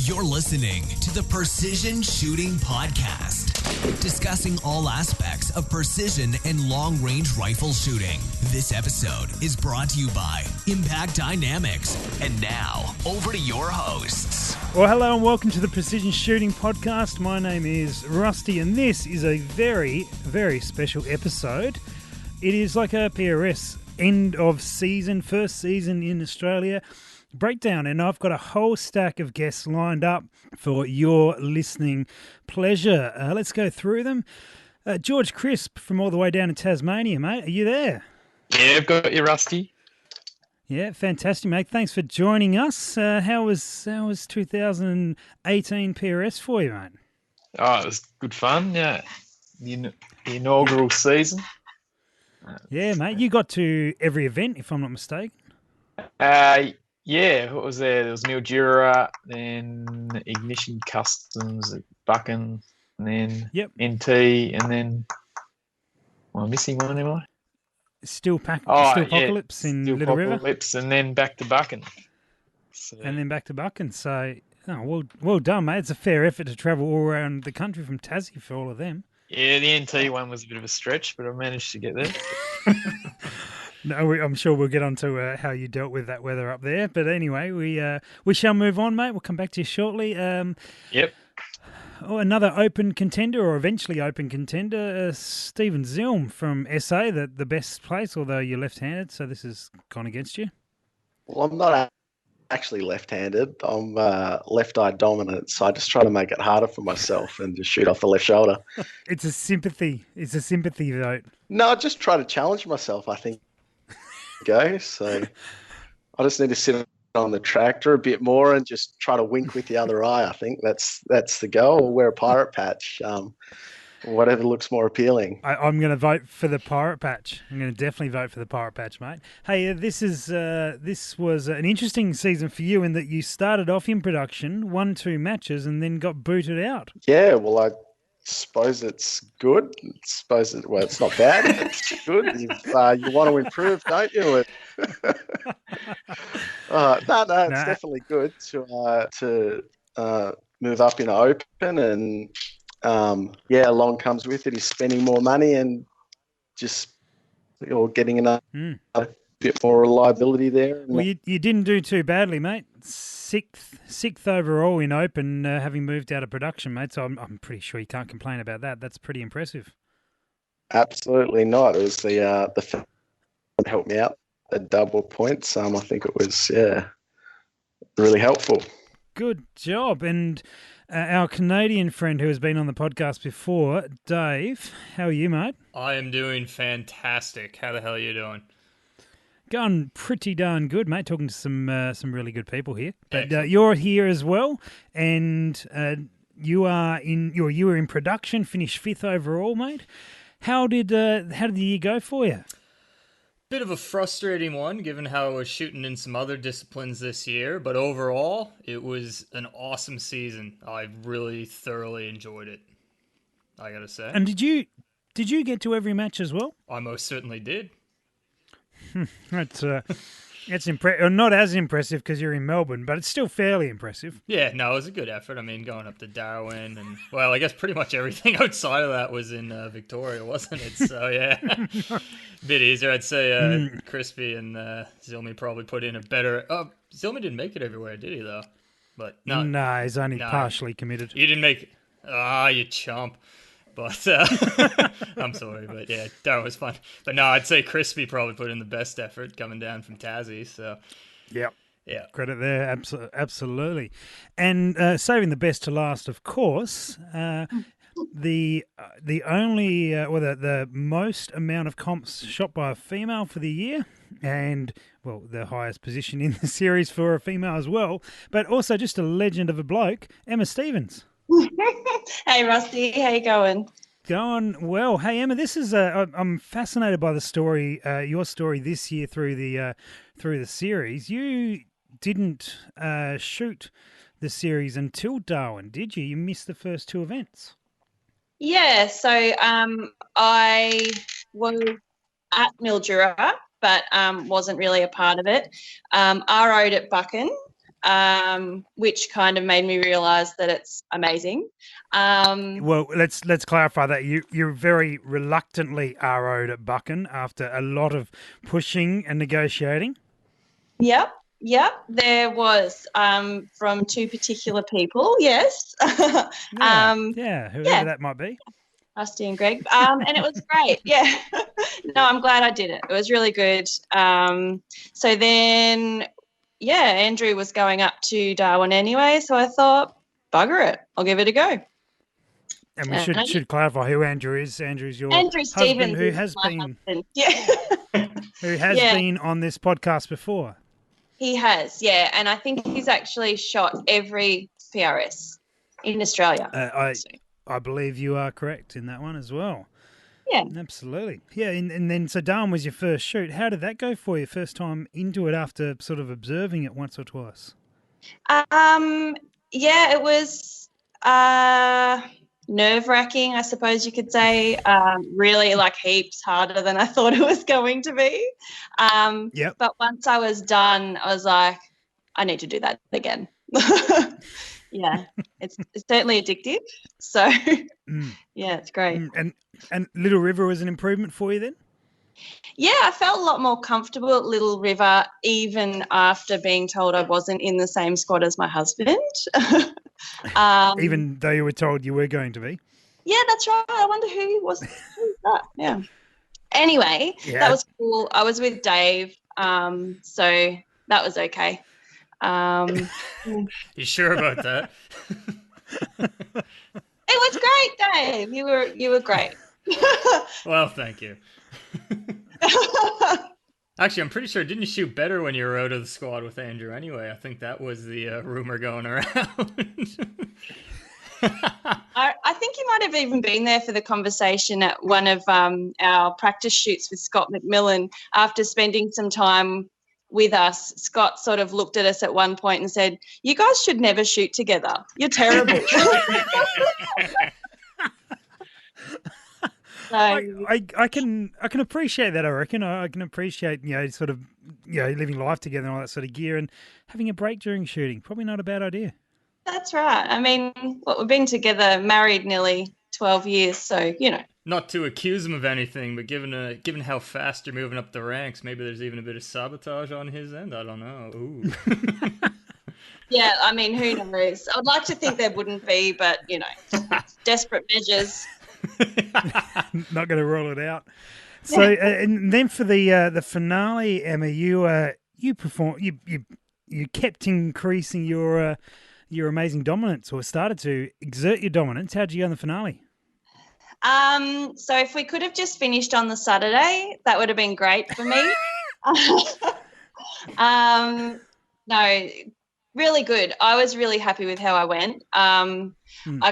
You're listening to the Precision Shooting Podcast, discussing all aspects of precision and long-range rifle shooting. This episode is brought to you by Impact Dynamics. And now, over to your hosts. Well, hello and welcome to the Precision Shooting Podcast. My name is Rusty, and this is a very, very special episode. It is like a PRS end of season, first season in Australia breakdown, and I've got a whole stack of guests lined up for your listening pleasure. Let's go through them. George Crisp from all the way down in Tasmania, mate. Are you there? Yeah, I've got you, Rusty. Yeah, fantastic, mate. Thanks for joining us. How was 2018 PRS for you, mate? Oh, it was good fun, yeah. The inaugural season. Yeah, mate. You got to every event, if I'm not mistaken. Yeah, what was there? There was Mildura, then Ignition Customs at Buchan, and then NT, and then... Am I missing one, am I? Still Apocalypse in Little River. And then back to Buchan. So. And then back to Buchan. So, well done, mate. It's a fair effort to travel all around the country from Tassie for all of them. Yeah, the NT one was a bit of a stretch, but I managed to get there. No, I'm sure we'll get on to how you dealt with that weather up there. But anyway, we shall move on, mate. We'll come back to you shortly. Yep. Oh, another open contender, or eventually open contender, Stephen Zilm from SA, the best place, although you're left-handed, so this has gone against you. Well, I'm not actually left-handed. I'm left-eye dominant, so I just try to make it harder for myself and just shoot off the left shoulder. It's a sympathy vote. No, I just try to challenge myself, I think. So I just need to sit on the tractor a bit more and just try to wink with the other eye. I think that's the goal. Or wear a pirate patch, whatever looks more appealing. I'm going to vote for the pirate patch. I'm going to definitely vote for the pirate patch, mate. Hey, this was an interesting season for you in that you started off in production, won 2 matches, and then got booted out. Yeah, well, I suppose it's good. It's not bad. It's good. You want to improve, don't you? It's definitely good to move up in open, and along comes with it is spending more money and just getting another bit more reliability there. Well, you didn't do too badly, mate. Sixth overall in open, having moved out of production, mate. So I'm pretty sure you can't complain about that. That's pretty impressive. Absolutely not. It was the that helped me out. The double points. I think it was really helpful. Good job. And our Canadian friend who has been on the podcast before, Dave, how are you, mate? I am doing fantastic. How the hell are you doing? Going pretty darn good, mate. Talking to some really good people here. But you're here as well, and you were in production, finished 5th overall, mate. How did the year go for you? Bit of a frustrating one, given how I was shooting in some other disciplines this year, but overall, it was an awesome season. I really thoroughly enjoyed it, I gotta say. And did you get to every match as well? I most certainly did. That's not as impressive because you're in Melbourne, but it's still fairly impressive. Yeah, no, it was a good effort. I mean, going up to Darwin and, well, I guess pretty much everything outside of that was in Victoria, wasn't it? So, yeah, a bit easier. I'd say Crispy and Zilmy probably put in a better... Zilmy didn't make it everywhere, did he, though? But no, he's only partially committed. You didn't make it. You chump. But I'm sorry, but yeah, that was fun. But no, I'd say Crispy probably put in the best effort coming down from Tassie. So, yeah, credit there, absolutely. And saving the best to last, of course. The most amount of comps shot by a female for the year, and well, the highest position in the series for a female as well. But also just a legend of a bloke, Emma Stevens. Hey Rusty, how you going? Going well. Hey Emma, this is I'm fascinated by the story, your story this year through the series. You didn't shoot the series until Darwin, did you? You missed the first 2 events. Yeah, so I was at Mildura, but wasn't really a part of it. RO'd at Buchan, which kind of made me realise that it's amazing. Well, let's clarify that you're very reluctantly RO'd at Buchan after a lot of pushing and negotiating. Yep, there was from two particular people, yes. Whoever that might be. Rusty and Greg, and it was great. Yeah, no, I'm glad I did it. It was really good. So then, Andrew was going up to Darwin anyway, so I thought, bugger it, I'll give it a go. And we should clarify who Andrew is. Andrew's your Andrew husband, Stevens, who has been on this podcast before. He has, and I think he's actually shot every PRS in Australia. I believe you are correct in that one as well. Yeah. Absolutely. Yeah, and then so Darwin was your first shoot. How did that go for you, first time into it after sort of observing it once or twice? It was nerve-wracking, I suppose you could say. Really, like, heaps harder than I thought it was going to be. But once I was done, I was like, I need to do that again. Yeah, it's certainly addictive. So, it's great. And Little River was an improvement for you then? Yeah, I felt a lot more comfortable at Little River, even after being told I wasn't in the same squad as my husband. Even though you were told you were going to be? Yeah, that's right. I wonder who was that. Yeah. Anyway, that was cool. I was with Dave, so that was okay. You sure about that? It was great, Dave. You were great. Well, thank you. Actually, I'm pretty sure, didn't you shoot better when you were out of the squad with Andrew anyway? I think that was the rumor going around. I think you might have even been there for the conversation at one of our practice shoots with Scott McMillan. After spending some time with us, Scott sort of looked at us at one point and said, "You guys should never shoot together. You're terrible." I can appreciate that. I reckon I can appreciate sort of living life together and all that sort of gear, and having a break during shooting. Probably not a bad idea. That's right. I mean, we've been together, married nearly 12 years, so Not to accuse him of anything, but given how fast you're moving up the ranks, maybe there's even a bit of sabotage on his end. I don't know. Ooh. Yeah, I mean, who knows? I'd like to think there wouldn't be, but desperate measures. Not going to rule it out. So, and then for the finale, Emma, you performed. You kept increasing your amazing dominance, or started to exert your dominance. How'd you go in the finale? So if we could have just finished on the Saturday, that would have been great for me. No, really good. I was really happy with how I went. I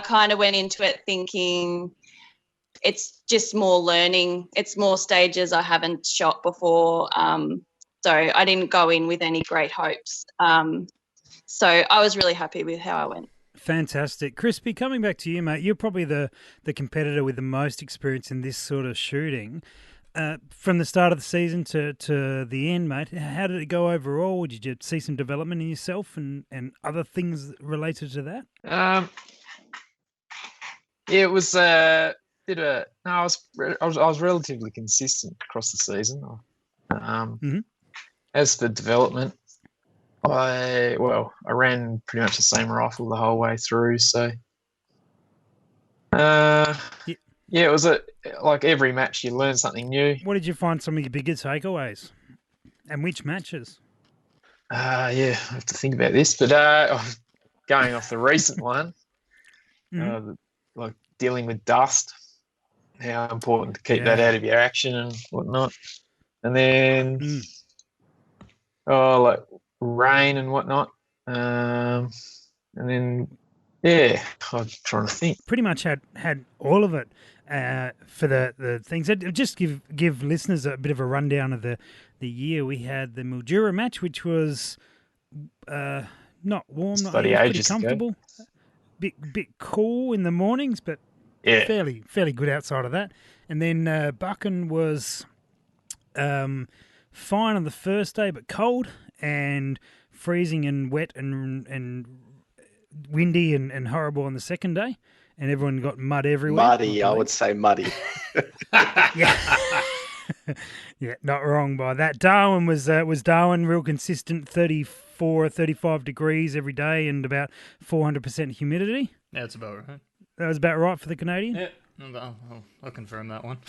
kind of went into it thinking it's just more learning. It's more stages I haven't shot before. So I didn't go in with any great hopes. So I was really happy with how I went. Fantastic. Crispy, coming back to you, mate, you're probably the competitor with the most experience in this sort of shooting. From the start of the season to the end, mate, how did it go overall? Did you see some development in yourself and other things related to that? It was I was relatively consistent across the season. As for development, I ran pretty much the same rifle the whole way through. So, it was like every match you learn something new. What did you find some of your biggest takeaways, and which matches? I have to think about this, but going off the recent one, like dealing with dust, how important to keep that out of your action and whatnot, and then like rain and whatnot, and then I'm trying to think. Pretty much had all of it for the things. Just give listeners a bit of a rundown of the year. We had the Mildura match, which was not warm, pretty comfortable, bit cool in the mornings, but fairly good outside of that. And then Buchan was fine on the first day, but cold. And freezing and wet and windy and horrible on the second day, and everyone got mud everywhere. Muddy, I would say muddy. Yeah. Yeah, not wrong by that. Darwin was Darwin, real consistent, 34, 35 degrees every day and about 400% humidity. Yeah, that's about right. That was about right for the Canadian? Yeah, I'll confirm that one.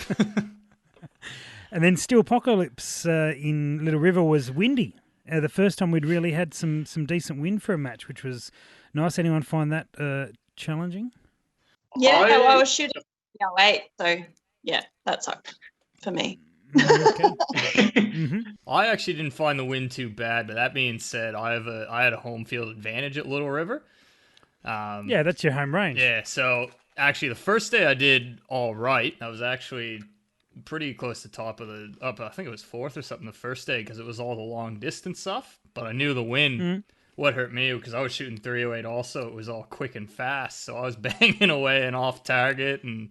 And then Steel Apocalypse in Little River was windy. The first time we'd really had some decent wind for a match, which was nice. Anyone find that challenging? Yeah, I was shooting 8, so yeah, that sucked for me. Okay. Mm-hmm. I actually didn't find the wind too bad, but that being said, I had a home field advantage at Little River. Yeah, that's your home range. Yeah, so actually the first day I did all right. I was actually pretty close to top of I think it was 4th or something the first day because it was all the long distance stuff. But I knew the wind. Mm-hmm. What hurt me, because I was shooting 308 also, it was all quick and fast. So I was banging away and off target and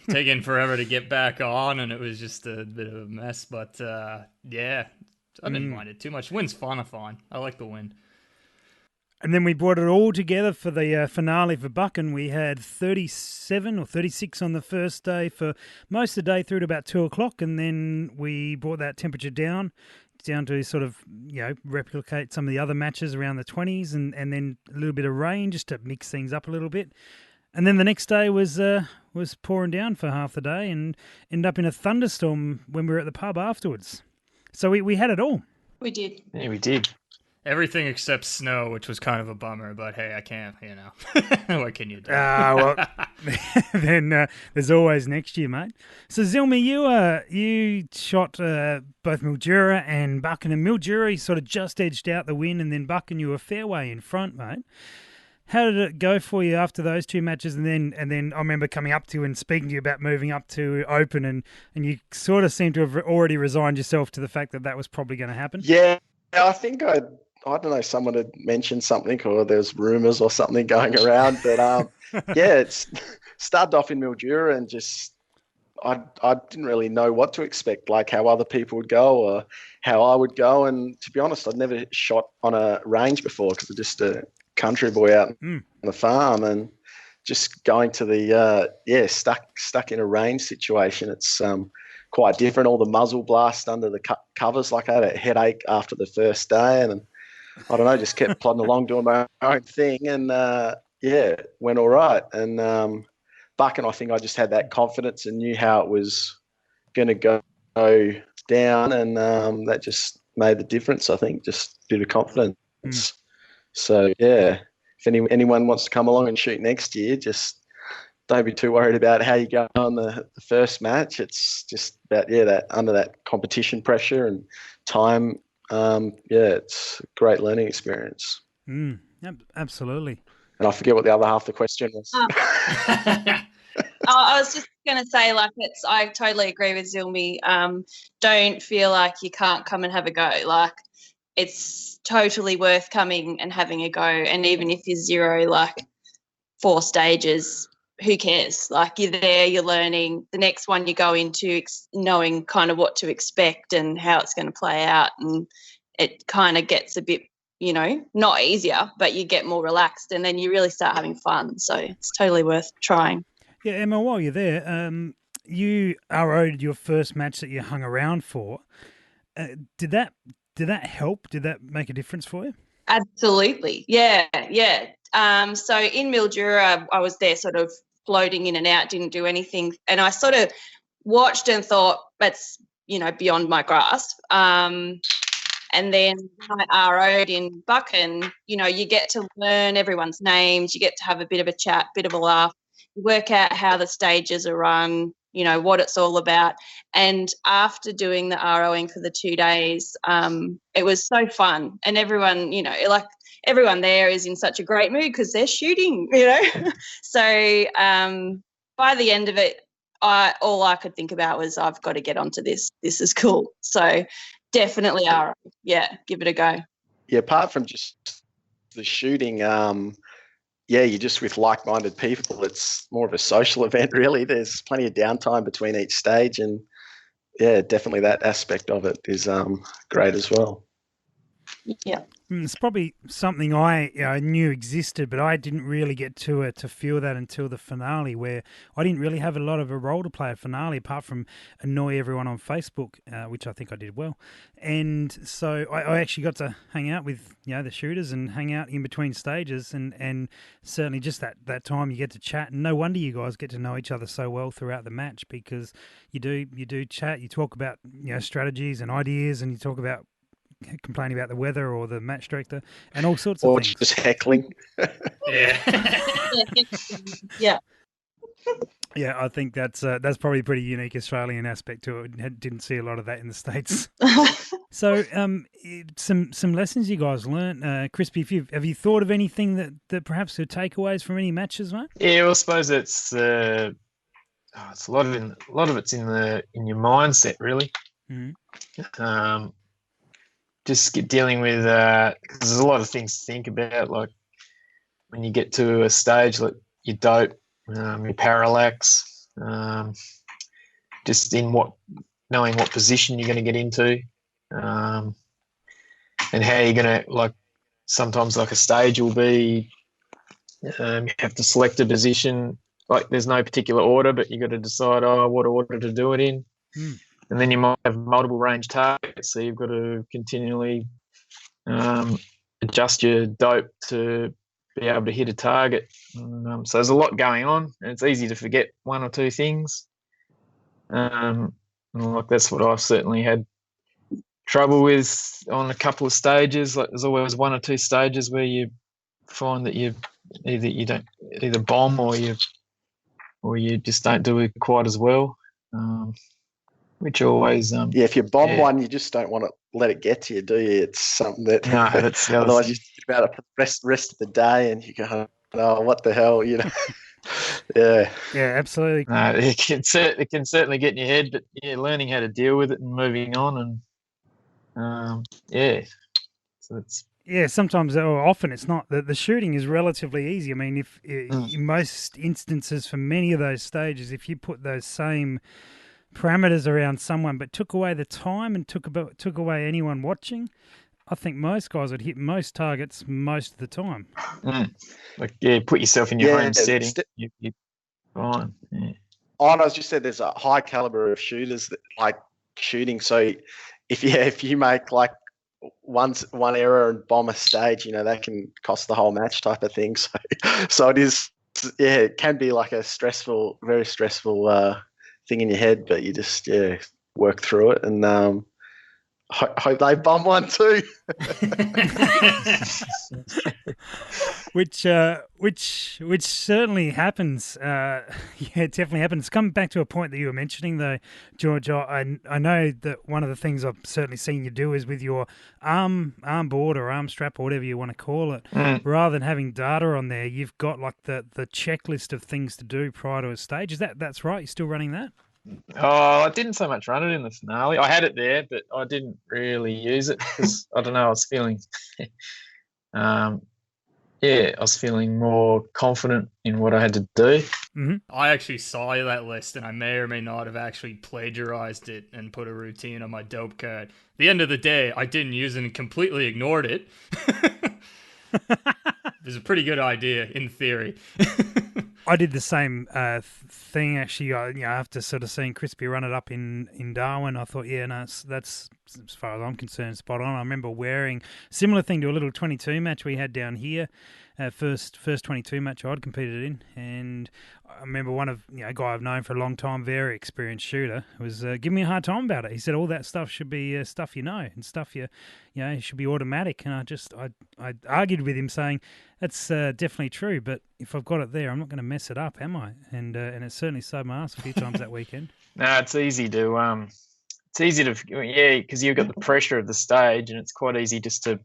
taking forever to get back on. And it was just a bit of a mess. But yeah, I didn't mind it too much. Wind's fun. I like the wind. And then we brought it all together for the finale for Buchan. We had 37 or 36 on the first day for most of the day through to about 2 o'clock. And then we brought that temperature down to sort of, replicate some of the other matches around the 20s and then a little bit of rain just to mix things up a little bit. And then the next day was pouring down for half the day and ended up in a thunderstorm when we were at the pub afterwards. So we had it all. We did. Yeah, we did. Everything except snow, which was kind of a bummer, but hey, I can't, what can you do? Well, then there's always next year, mate. So Zilmy, you shot both Mildura and Buchan, and Mildura sort of just edged out the win, and then Buchan, you were fairway in front, mate. How did it go for you after those two matches? And then I remember coming up to you and speaking to you about moving up to Open, and you sort of seemed to have already resigned yourself to the fact that was probably going to happen. Yeah, I think I don't know, someone had mentioned something or there's rumours or something going around. But it's started off in Mildura and just I didn't really know what to expect, like how other people would go or how I would go. And to be honest, I'd never shot on a range before because I'm just a country boy out on the farm. And just going to the, stuck in a range situation, it's quite different. All the muzzle blast under the covers, like I had a headache after the first day and I don't know, just kept plodding along doing my own thing and, went all right. And Buchan, I think I just had that confidence and knew how it was going to go down and that just made the difference, I think, just a bit of confidence. So, yeah, if anyone wants to come along and shoot next year, just don't be too worried about how you go on the first match. It's just about, that under that competition pressure and time, it's a great learning experience. Absolutely. And I forget what the other half of the question was. I was just going to say, I totally agree with Zilmy. Don't feel like you can't come and have a go. Like, it's totally worth coming and having a go. And even if you're 0, 4 stages, who cares? Like, you're there, you're learning. The next one you go into knowing kind of what to expect and how it's going to play out. And it kind of gets a bit, not easier, but you get more relaxed and then you really start having fun. So it's totally worth trying. Yeah, Emma, while you're there, you RO'd your first match that you hung around for. Did that help? Did that make a difference for you? Absolutely. Yeah. So in Mildura, I was there sort of floating in and out, didn't do anything. And I sort of watched and thought, that's, beyond my grasp. And then I RO'd in Buchan, you get to learn everyone's names. You get to have a bit of a chat, bit of a laugh. You work out how the stages are run, what it's all about. And after doing the ROing for the 2 days, it was so fun. And everyone, everyone there is in such a great mood because they're shooting, So by the end of it, all I could think about was I've got to get onto this. This is cool. So definitely RO. Yeah, give it a go. Yeah, apart from just the shooting, you're just with like-minded people. It's more of a social event, really. There's plenty of downtime between each stage and, definitely that aspect of it is great as well. Yeah. It's probably something I knew existed, but I didn't really get to feel that until the finale, where I didn't really have a lot of a role to play at finale, apart from annoy everyone on Facebook, which I think I did well. And so I actually got to hang out with the shooters and hang out in between stages, and certainly just that time you get to chat. And no wonder you guys get to know each other so well throughout the match, because you do chat, you talk about strategies and ideas, and you talk about complaining about the weather or the match director and all sorts of things. Or just heckling. Yeah. Yeah. Yeah, I think that's probably a pretty unique Australian aspect to it. Didn't see a lot of that in the States. So, some lessons you guys learnt. Crispy, have you thought of anything that perhaps are takeaways from any matches, mate? Yeah, well, I suppose it's a lot of it's in your mindset, really. Mm-hmm. Just dealing with because there's a lot of things to think about, like when you get to a stage like your dope, your parallax, just knowing what position you're going to get into, and how you're going to, sometimes a stage will be, you have to select a position, like there's no particular order, but you got to decide what order to do it in. And then you might have multiple range targets, so you've got to continually adjust your dope to be able to hit a target. So there's a lot going on, and it's easy to forget one or two things. That's what I've certainly had trouble with on a couple of stages. Like there's always one or two stages where you find that you either bomb or you just don't do it quite as well. Which always if you bomb one, you just don't want to let it get to you, do you? It's something that that's the other otherwise thing. you think about it for the rest of the day, and you go, "Oh, what the hell?" Yeah, absolutely. No, it can certainly get in your head, but learning how to deal with it and moving on, and so it's. Yeah, sometimes or often it's not. The shooting is relatively easy. I mean, if in most instances for many of those stages, if you put those same parameters around someone but took away the time and took away anyone watching, I think most guys would hit most targets most of the time. Put yourself in your own setting. You're fine. Yeah. I was just said there's a high caliber of shooters that like shooting. So if you make like one error and bomb a stage, that can cost the whole match type of thing. So it is, it can be like a very stressful thing in your head, but you just work through it and hope they bomb one too. which certainly happens. It definitely happens. Come back to a point that you were mentioning though, George. I know that one of the things I've certainly seen you do is with your arm board or arm strap or whatever you want to call it, rather than having data on there, you've got like the checklist of things to do prior to a stage. That's right? You're still running that? Oh, I didn't so much run it in the finale. I had it there, but I didn't really use it because I don't know. I was feeling, I was feeling more confident in what I had to do. Mm-hmm. I actually saw that list, and I may or may not have actually plagiarized it and put a routine on my dope card. At the end of the day, I didn't use it and completely ignored it. It was a pretty good idea in theory. I did the same thing actually. After sort of seeing Crispy run it up in Darwin, I thought, that's as far as I'm concerned, spot on. I remember wearing similar thing to a little 22 match we had down here, first 22 match I'd competed in, and I remember one of a guy I've known for a long time, very experienced shooter, was giving me a hard time about it. He said all that stuff should be stuff and stuff it should be automatic, and I argued with him saying that's definitely true, but if I've got it there, I'm not going to mess it up, am I? And it certainly saved my ass a few times that weekend. No, it's easy to because you've got the pressure of the stage, and it's quite easy just to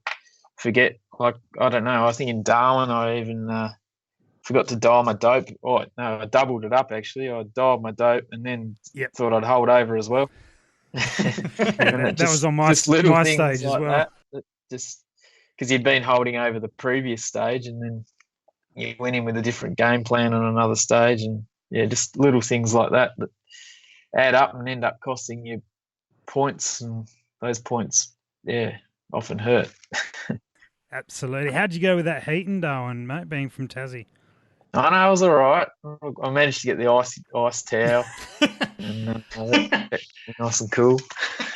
forget. Like, I don't know, I think in Darwin I even forgot to dial my dope. Oh no, I doubled it up actually. I dialed my dope and then thought I'd hold over as well. That was on my stage like as well. That just because you'd been holding over the previous stage, and then you went in with a different game plan on another stage, and just little things like that add up and end up costing you points, and those points often hurt. Absolutely. How'd you go with that heat in Darwin, mate, being from Tassie? I know, I was all right. I managed to get the ice towel, and that nice and cool.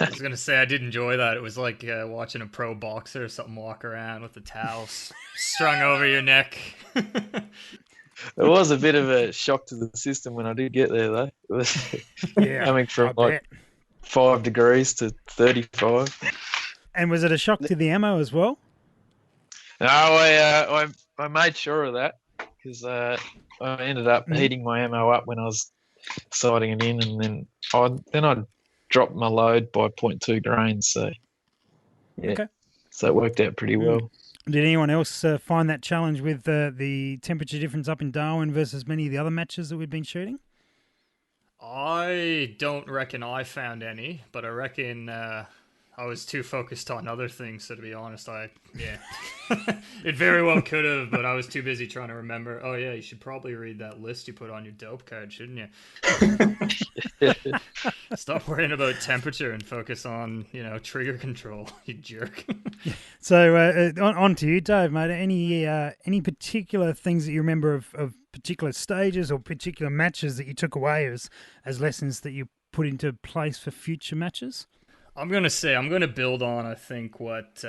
I was gonna say I did enjoy that. It was like watching a pro boxer or something walk around with the towels strung over your neck. It was a bit of a shock to the system when I did get there, though. It was coming from like 5 degrees to 35. And was it a shock to the ammo as well? No, I made sure of that because I ended up heating my ammo up when I was sighting it in, and then I dropped my load by 0.2 grains. So yeah, okay. So it worked out pretty well. Did anyone else find that challenge with the temperature difference up in Darwin versus many of the other matches that we've been shooting? I don't reckon I found any, but I reckon I was too focused on other things. So to be honest, it very well could have, but I was too busy trying to remember. Oh yeah, you should probably read that list you put on your dope card, shouldn't you? Stop worrying about temperature and focus on, trigger control, you jerk. So on to you, Dave, mate. Any particular things that you remember of particular stages or particular matches that you took away as lessons that you put into place for future matches? I'm going to build on, I think, what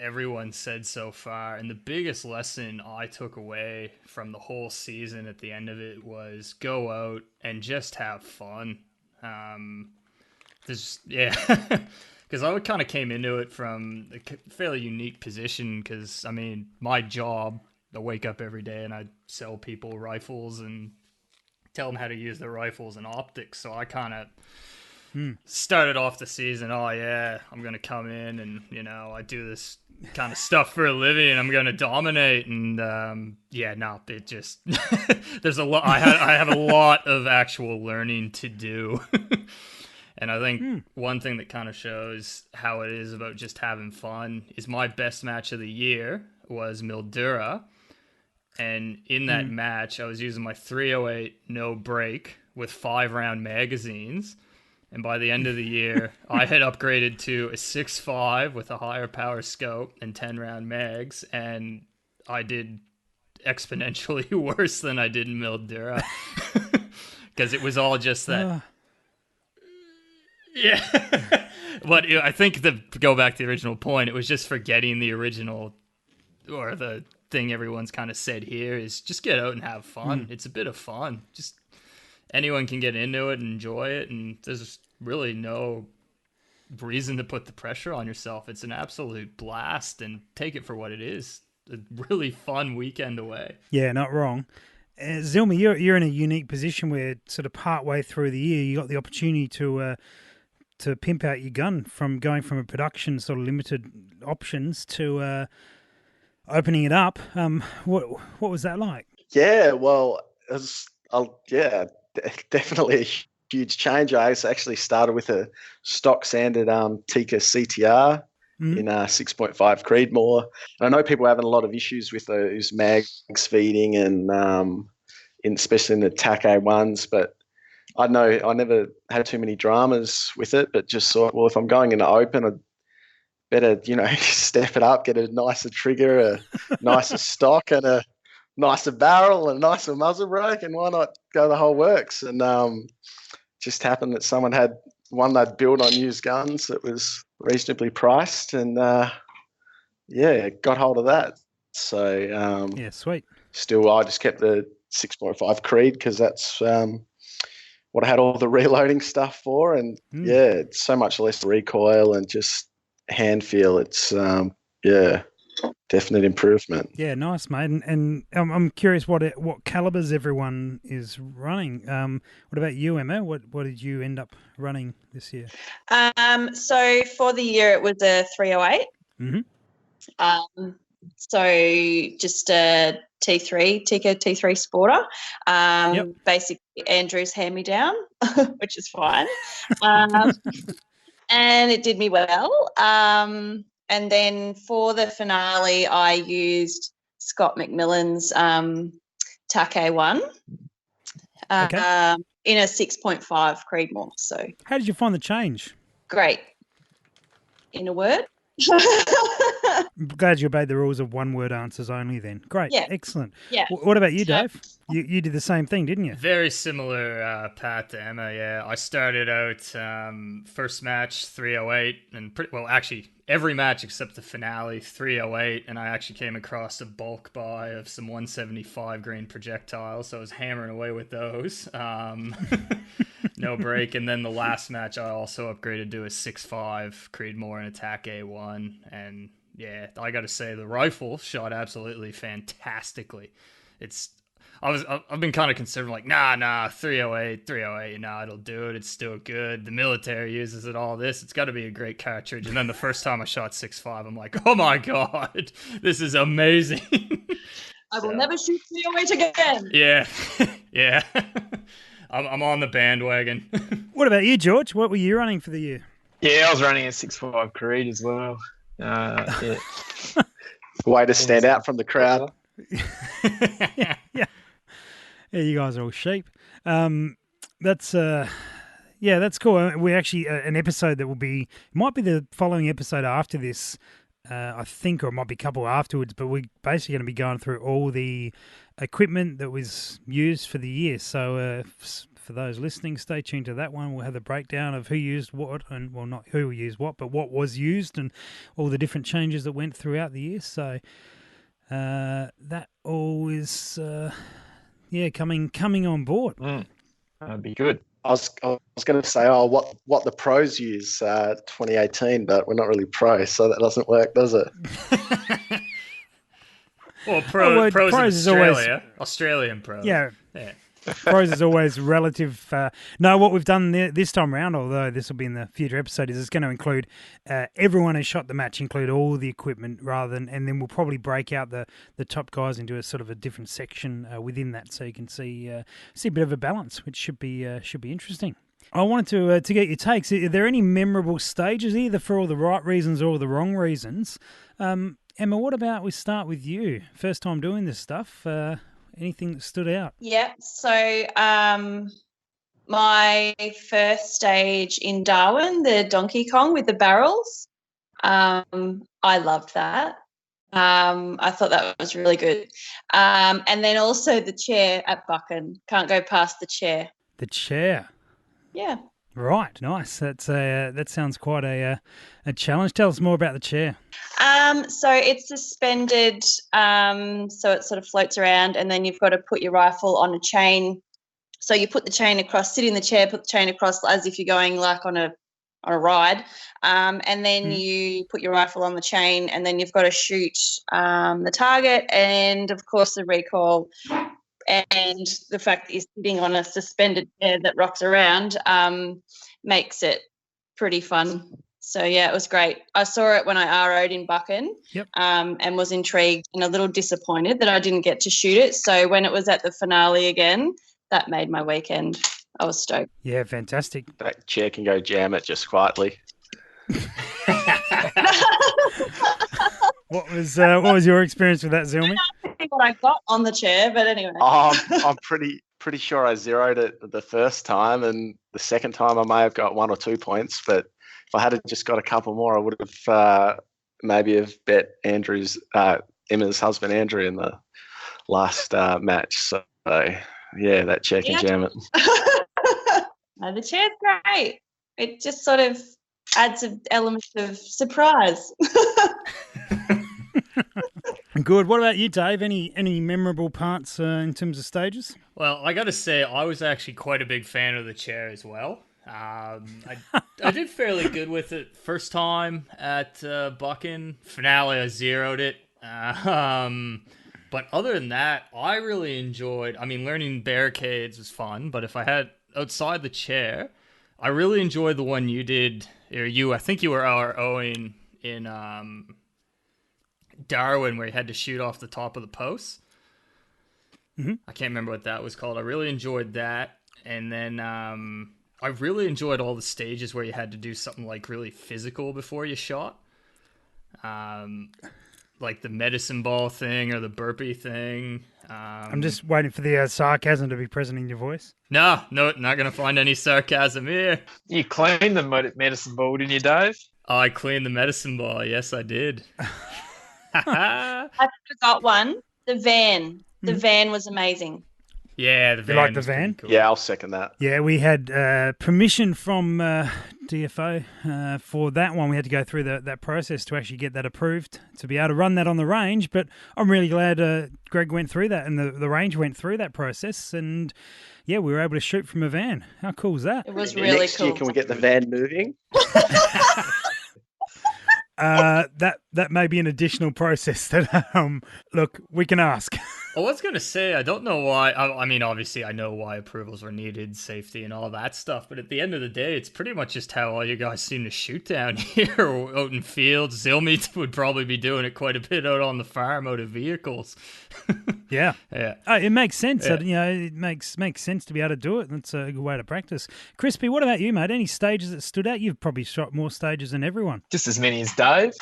everyone said so far. And the biggest lesson I took away from the whole season at the end of it was go out and just have fun. Because I kind of came into it from a fairly unique position because, my job, I wake up every day and I sell people rifles and tell them how to use their rifles and optics. So I kind of started off the season, I'm going to come in and, I do this kind of stuff for a living and I'm going to dominate. And it just, there's a lot, I have a lot of actual learning to do. And I think one thing that kind of shows how it is about just having fun is my best match of the year was Mildura. And in that match, I was using my 308 no break with 5-round magazines. And by the end of the year, I had upgraded to a 6.5 with a higher power scope and 10-round mags. And I did exponentially worse than I did in Mildura. Because it was all just that... Yeah. But I think to go back to the original point, it was just forgetting the original, or the thing everyone's kind of said here is just get out and have fun. It's a bit of fun. Just anyone can get into it and enjoy it. And there's really no reason to put the pressure on yourself. It's an absolute blast and take it for what it is. A really fun weekend away. Yeah, not wrong. Zilma, you're in a unique position where sort of partway through the year, you got the opportunity to pimp out your gun from going from a production sort of limited options to opening it up. What was that like? Yeah, well, it was, definitely a huge change. I actually started with a stock sanded Tikka CTR in 6.5 Creedmoor. And I know people are having a lot of issues with those mags feeding and especially in the TAC A1s, but I know I never had too many dramas with it, but just thought, well, if I'm going in the open, I'd better, step it up, get a nicer trigger, a nicer stock, and a nicer barrel, and a nicer muzzle brake, and why not go the whole works? And just happened that someone had one they'd built on used guns that was reasonably priced, and got hold of that. So sweet. Still, I just kept the 6.5 Creed because that's what I had all the reloading stuff for, and it's so much less recoil and just hand feel. It's definite improvement. Yeah, nice, mate. And I'm curious what calibers everyone is running. What about you, Emma? What did you end up running this year? So for the year, it was a 308. Mm-hmm. So just a T3, Tikka T3 Sporter. Basically Andrew's hand-me-down, which is fine. And it did me well. And then for the finale, I used Scott McMillan's TAC A1 in a 6.5 Creedmoor. So how did you find the change? Great. In a word? Glad you obeyed the rules of one-word answers only then. Great. Yeah. Excellent. Yeah. What about you, Dave? You did the same thing, didn't you? Very similar path to Emma, yeah. I started out first match 308, and actually every match except the finale 308, and I actually came across a bulk buy of some 175 grain projectiles, so I was hammering away with those. No break. And then the last match I also upgraded to a 6.5 Creedmoor and Attack A1, and yeah, I got to say the rifle shot absolutely fantastically. I've been kind of considering, like, nah, 308, nah, it'll do it. It's still good. The military uses it, all this. It's got to be a great cartridge. And then the first time I shot 6.5, I'm like, oh my God, this is amazing. I will never shoot 308 again. Yeah, yeah. I'm on the bandwagon. What about you, George? What were you running for the year? Yeah, I was running a 6.5 Creed as well. Yeah. Way to stand out from the crowd. Yeah. Yeah, you guys are all sheep. That's cool. We actually an episode that will be might be the following episode after this, I think, or it might be a couple afterwards. But we're basically going to be going through all the equipment that was used for the year. So for those listening, stay tuned to that one. We'll have the breakdown of who used what, and well, not who used what, but what was used, and all the different changes that went throughout the year. So that all is. Coming on board. That'd be good. I was going to say, what the pros use 2018, but we're not really pros, so that doesn't work, does it? Well, pros in is Australia, always, Australian pros. Yeah. Pros is always relative. No, what we've done this time around, although this will be in the future episode, is it's going to include everyone who shot the match, include all the equipment, and then we'll probably break out the top guys into a sort of a different section within that, so you can see a bit of a balance, which should be interesting. I wanted to get your takes. Are there any memorable stages, either for all the right reasons or the wrong reasons? Emma, what about we start with you? First time doing this stuff. Anything that stood out? Yeah. So my first stage in Darwin, the Donkey Kong with the barrels, I loved that. I thought that was really good. And then also the chair at Buchan. Can't go past the chair. The chair. Yeah. Right. Nice. That sounds quite a challenge. Tell us more about the chair. So it's suspended, so it sort of floats around, and then you've got to put your rifle on a chain. So you put the chain across, sit in the chair, put the chain across as if you're going like on a ride, and then you put your rifle on the chain, and then you've got to shoot the target, and of course the recoil, and the fact that you're sitting on a suspended chair that rocks around makes it pretty fun. So, yeah, it was great. I saw it when I RO'd in Buchan. Yep. And was intrigued and a little disappointed that I didn't get to shoot it. So when it was at the finale again, that made my weekend. I was stoked. Yeah, fantastic. That chair can go jam it just quietly. What was your experience with that, Zilmy? I don't know what I got on the chair, but anyway. I'm pretty sure I zeroed it the first time, and the second time I may have got 1 or 2 points, but if I had just got a couple more, I would have maybe have bet Emma's husband Andrew in the last match. So yeah, that chair can jam it. No, the chair's great. It just sort of adds an element of surprise. Good. What about you, Dave? Any memorable parts in terms of stages? Well, I got to say, I was actually quite a big fan of the chair as well. I did fairly good with it first time at Buchan. Finale, I zeroed it. But other than that, I really enjoyed. I mean, learning barricades was fun, but if I had outside the chair, I really enjoyed the one you did. Or I think you were ROing in Darwin, where you had to shoot off the top of the posts. Mm-hmm. I can't remember what that was called. I really enjoyed that, and then I really enjoyed all the stages where you had to do something like really physical before you shot. Like the medicine ball thing or the burpee thing. I'm just waiting for the sarcasm to be present in your voice. No, not going to find any sarcasm here. You cleaned the medicine ball, didn't you, Dave? I cleaned the medicine ball. Yes, I did. I forgot one. The van. The van was amazing. Yeah, the van. You like the was van? pretty cool. Yeah, I'll second that. Yeah, we had permission from DFO for that one. We had to go through that process to actually get that approved to be able to run that on the range. But I'm really glad Greg went through that and the range went through that process. And yeah, we were able to shoot from a van. How cool is that? It was really Next cool. year, can we get the van moving? That may be an additional process that look, we can ask. I was going to say, I don't know why. I mean, obviously, I know why approvals were needed, safety and all that stuff. But at the end of the day, it's pretty much just how all you guys seem to shoot down here out in fields. Zilmy would probably be doing it quite a bit out on the farm, out of vehicles. Yeah. Yeah. It makes sense. Yeah. It makes sense to be able to do it. That's a good way to practice. Crispy, what about you, mate? Any stages that stood out? You've probably shot more stages than everyone. Just as many as Dave.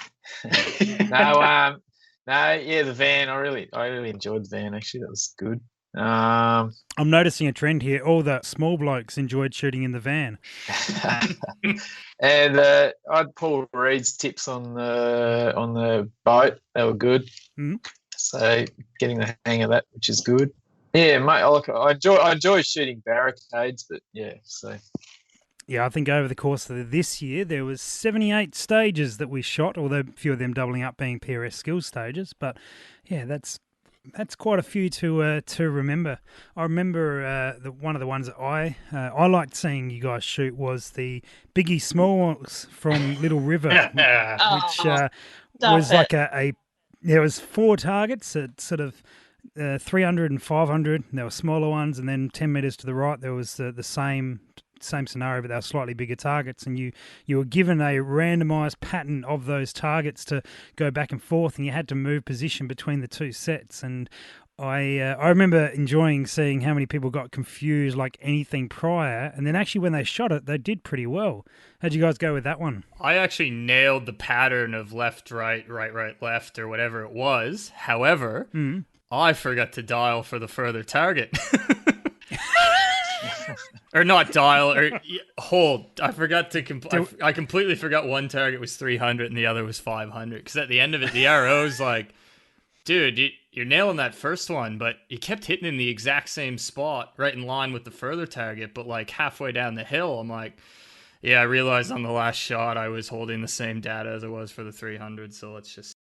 Yeah, the van. I really enjoyed the van. Actually, that was good. I'm noticing a trend here. All the small blokes enjoyed shooting in the van. And I had Paul Reed's tips on the boat. They were good. Mm-hmm. So getting the hang of that, which is good. Yeah, mate. I enjoy shooting barricades, but yeah. So yeah, I think over the course of this year there was 78 stages that we shot, although a few of them doubling up being PRS skills stages. But yeah, that's quite a few to remember. I remember one of the ones that I liked seeing you guys shoot was the Biggie Smalls from Little River, which was like there was 4 targets at sort of 300 and 500. There were smaller ones, and then 10 meters to the right there was the same scenario, but they were slightly bigger targets, and you were given a randomized pattern of those targets to go back and forth, and you had to move position between the 2 sets. And I remember enjoying seeing how many people got confused like anything prior, and then actually when they shot it, they did pretty well. How'd you guys go with that one? I actually nailed the pattern of left, right, left, or whatever it was. However, I forgot to dial for the further target. Or not dial, or hold. I forgot to. I completely forgot one target was 300 and the other was 500. Because at the end of it, the RO's like, dude, you're nailing that first one, but you kept hitting in the exact same spot, right in line with the further target. But like halfway down the hill, I'm like, yeah, I realized on the last shot I was holding the same data as it was for the 300. So let's just